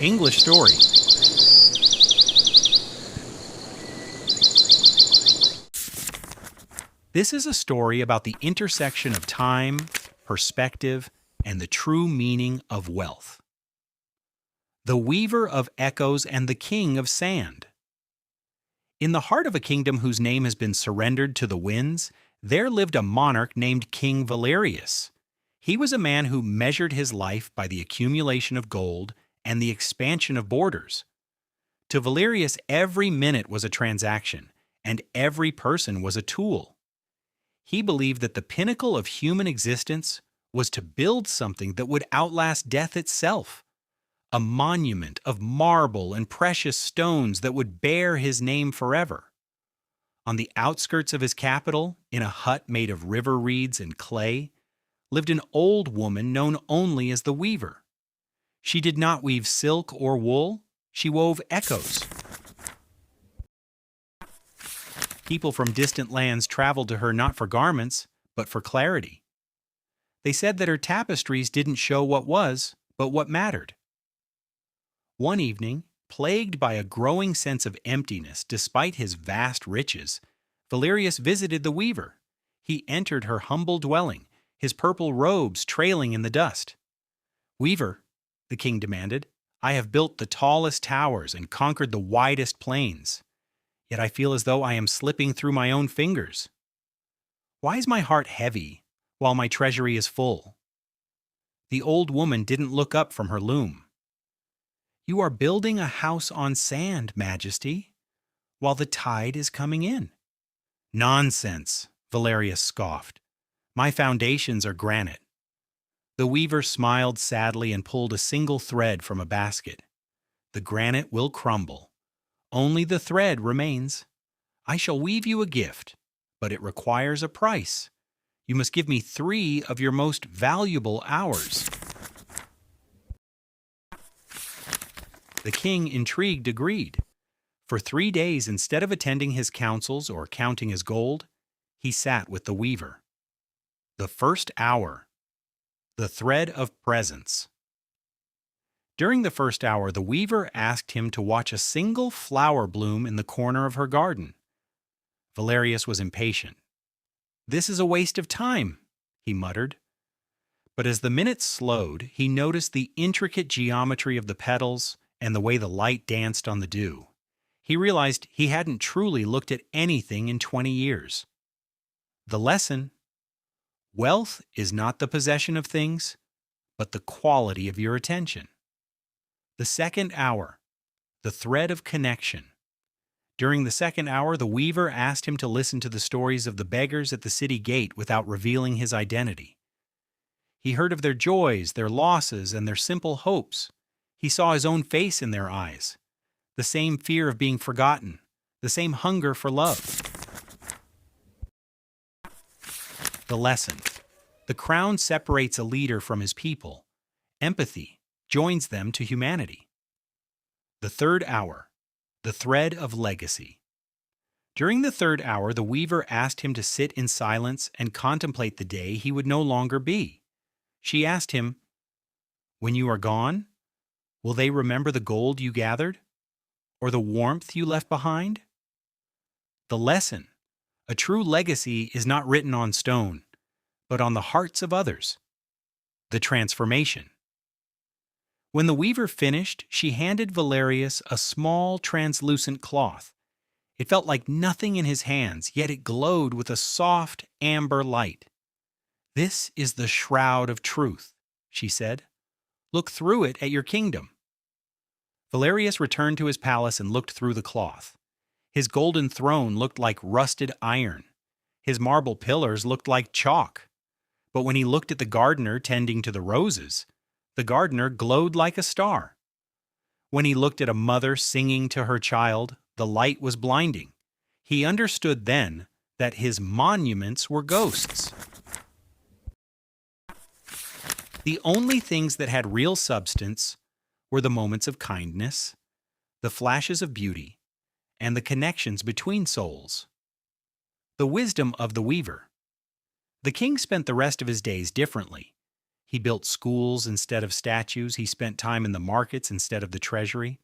English story. This is a story about the intersection of time, perspective, and the true meaning of wealth. The Weaver of Echoes and the King of Sand. In the heart of a kingdom whose name has been surrendered to the winds, there lived a monarch named King Valerius. He was a man who measured his life by the accumulation of gold and the expansion of borders. To Valerius, every minute was a transaction, and every person was a tool. He believed that the pinnacle of human existence was to build something that would outlast death itself, a monument of marble and precious stones that would bear his name forever. On the outskirts of his capital, in a hut made of river reeds and clay, lived an old woman known only as the Weaver. She did not weave silk or wool, she wove echoes. People from distant lands traveled to her not for garments, but for clarity. They said that her tapestries didn't show what was, but what mattered. One evening, plagued by a growing sense of emptiness despite his vast riches, Valerius visited the Weaver. He entered her humble dwelling, his purple robes trailing in the dust. "Weaver," the king demanded, "I have built the tallest towers and conquered the widest plains. Yet I feel as though I am slipping through my own fingers. Why is my heart heavy while my treasury is full?" The old woman didn't look up from her loom. "You are building a house on sand, Majesty, while the tide is coming in." "Nonsense," Valerius scoffed. "My foundations are granite." The Weaver smiled sadly and pulled a single thread from a basket. "The granite will crumble. Only the thread remains. I shall weave you a gift, but it requires a price. You must give me 3 of your most valuable hours." The king, intrigued, agreed. For 3 days, instead of attending his councils or counting his gold, he sat with the Weaver. The first hour. The thread of presence. During the first hour, the Weaver asked him to watch a single flower bloom in the corner of her garden. Valerius was impatient. "This is a waste of time," he muttered. But as the minutes slowed, he noticed the intricate geometry of the petals and the way the light danced on the dew. He realized he hadn't truly looked at anything in 20 years. The lesson: wealth is not the possession of things, but the quality of your attention. The second hour. The thread of connection. During the second hour, the Weaver asked him to listen to the stories of the beggars at the city gate without revealing his identity. He heard of their joys, their losses, and their simple hopes. He saw his own face in their eyes. The same fear of being forgotten, the same hunger for love. The lesson: the crown separates a leader from his people. Empathy joins them to humanity. The third hour. The thread of legacy. During the third hour, the Weaver asked him to sit in silence and contemplate the day he would no longer be. She asked him, "When you are gone, will they remember the gold you gathered? Or the warmth you left behind?" The lesson: a true legacy is not written on stone, but on the hearts of others. The transformation. When the Weaver finished, she handed Valerius a small, translucent cloth. It felt like nothing in his hands, yet it glowed with a soft, amber light. "This is the shroud of truth," she said. "Look through it at your kingdom." Valerius returned to his palace and looked through the cloth. His golden throne looked like rusted iron. His marble pillars looked like chalk. But when he looked at the gardener tending to the roses, the gardener glowed like a star. When he looked at a mother singing to her child, the light was blinding. He understood then that his monuments were ghosts. The only things that had real substance were the moments of kindness, the flashes of beauty, and the connections between souls. The wisdom of the Weaver. The king spent the rest of his days differently. He built schools instead of statues. He spent time in the markets instead of the treasury.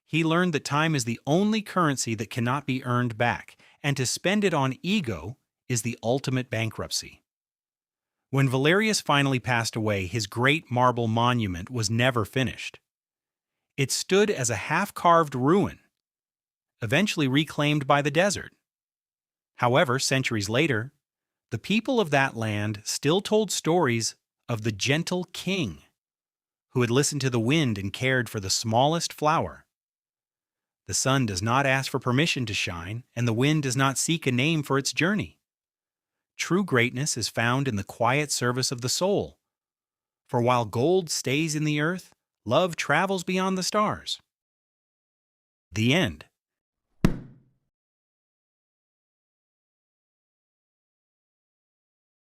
He learned that time is the only currency that cannot be earned back, and to spend it on ego is the ultimate bankruptcy. When Valerius finally passed away, his great marble monument was never finished. It stood as a half-carved ruin, eventually reclaimed by the desert. However, centuries later, the people of that land still told stories of the gentle king who had listened to the wind and cared for the smallest flower. The sun does not ask for permission to shine, and the wind does not seek a name for its journey. True greatness is found in the quiet service of the soul. For while gold stays in the earth, love travels beyond the stars. The end.